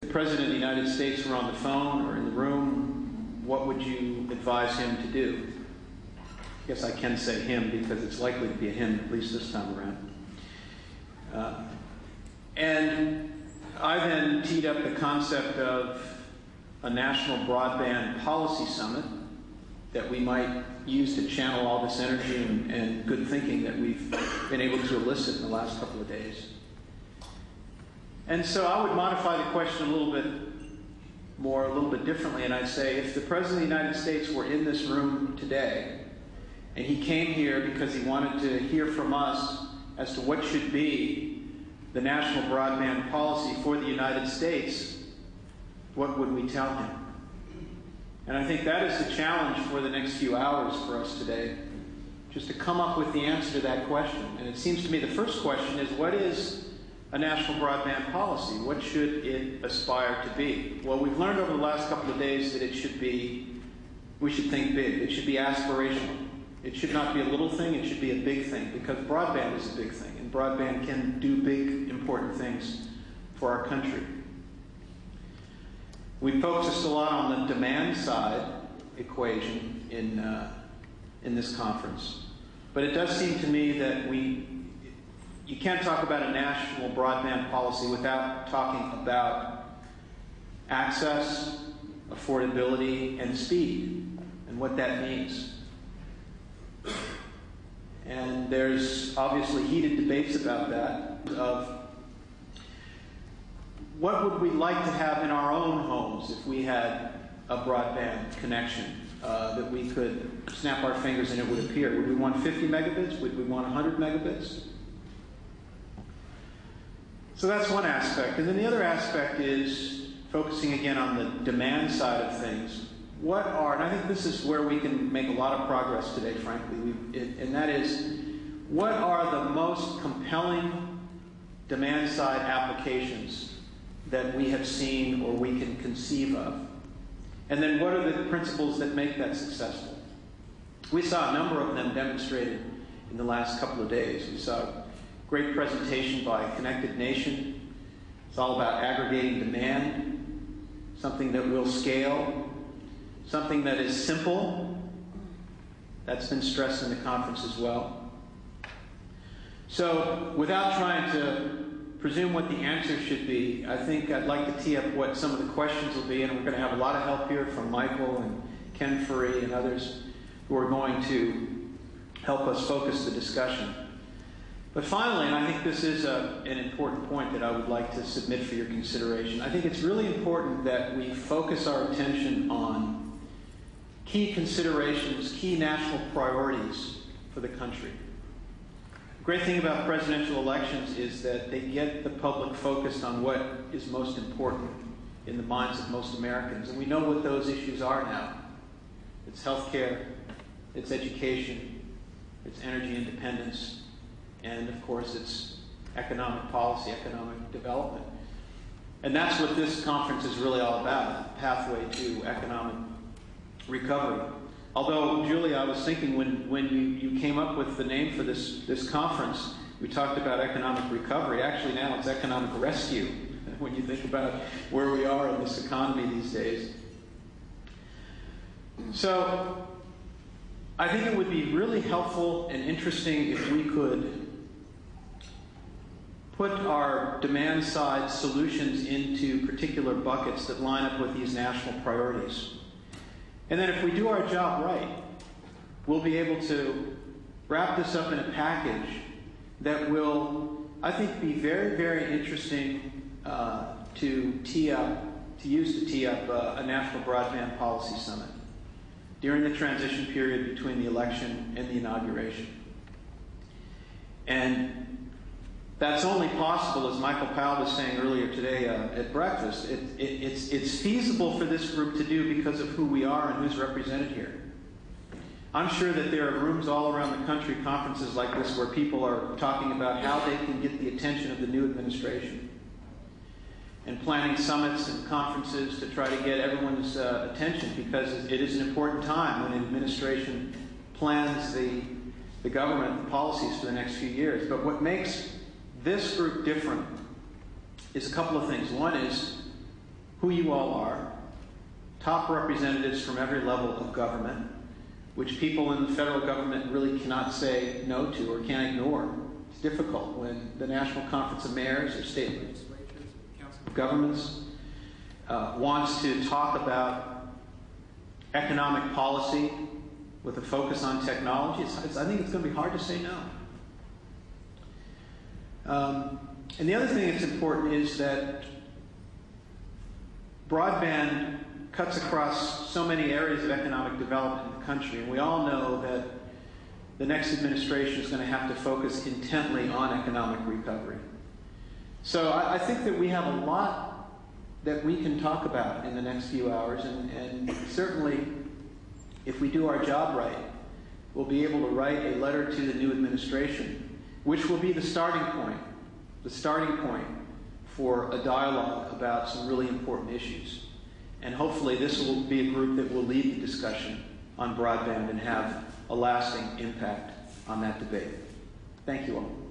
President of the United States were on the phone or in the room, what would you advise him to do? I guess I can say him because it's likely to be a him, at least this time around. And I then teed up the concept of a national broadband policy summit that we might use to channel all this energy and good thinking that we've been able to elicit in the last couple of days. And so I would modify the question a little bit differently, and I'd say if the President of the United States were in this room today, and he came here because he wanted to hear from us as to what should be the national broadband policy for the United States, what would we tell him? And I think that is the challenge for the next few hours for us today, just to come up with the answer to that question. And it seems to me the first question is, what is a national broadband policy? What should it aspire to be? Well, we've learned over the last couple of days that it should be, we should think big. It should be aspirational. It should not be a little thing, it should be a big thing, because broadband is a big thing, and broadband can do big, important things for our country. We focused a lot on the demand side equation in this conference. But it does seem to me that you can't talk about a national broadband policy without talking about access, affordability, and speed, and what that means. And there's obviously heated debates about that, of what would we like to have in our own homes if we had a broadband connection that we could snap our fingers and it would appear? Would we want 50 megabits? Would we want 100 megabits? So that's one aspect. And then the other aspect is focusing again on the demand side of things. What are, and I think this is where we can make a lot of progress today, frankly, and that is, what are the most compelling demand side applications that we have seen or we can conceive of? And then what are the principles that make that successful? We saw a number of them demonstrated in the last couple of days. We saw a great presentation by Connected Nation. It's all about aggregating demand, something that will scale, something that is simple. That's been stressed in the conference as well. So without trying to presume what the answer should be, I think I'd like to tee up what some of the questions will be, and we're going to have a lot of help here from Michael and Kennard.flv and others who are going to help us focus the discussion. But finally, and I think this is an important point that I would like to submit for your consideration, I think it's really important that we focus our attention on key considerations, key national priorities for the country. The great thing about presidential elections is that they get the public focused on what is most important in the minds of most Americans. And we know what those issues are now. It's healthcare, it's education, it's energy independence, and of course it's economic policy, economic development. And that's what this conference is really all about, a pathway to economic recovery. Although, Julie, I was thinking when you came up with the name for this conference, we talked about economic recovery. Actually, now it's economic rescue, when you think about where we are in this economy these days. So, I think it would be really helpful and interesting if we could put our demand side solutions into particular buckets that line up with these national priorities. And then if we do our job right, we'll be able to wrap this up in a package that will, I think, be very, very interesting to use to tee up a national broadband policy summit during the transition period between the election and the inauguration. And that's only possible, as Michael Powell was saying earlier today at breakfast, it's feasible for this group to do because of who we are and who's represented here. I'm sure that there are rooms all around the country, conferences like this, where people are talking about how they can get the attention of the new administration and planning summits and conferences to try to get everyone's attention, because it is an important time when an administration plans the government, the policies for the next few years. But what makes this group different is a couple of things. One is who you all are, top representatives from every level of government, which people in the federal government really cannot say no to or can't ignore. It's difficult when the National Conference of Mayors or state legislatures, governments wants to talk about economic policy with a focus on technology. I think it's going to be hard to say no. And the other thing that's important is that broadband cuts across so many areas of economic development in the country, and we all know that the next administration is going to have to focus intently on economic recovery. So I think that we have a lot that we can talk about in the next few hours, and certainly if we do our job right, we'll be able to write a letter to the new administration, which will be the starting point for a dialogue about some really important issues. And hopefully this will be a group that will lead the discussion on broadband and have a lasting impact on that debate. Thank you all.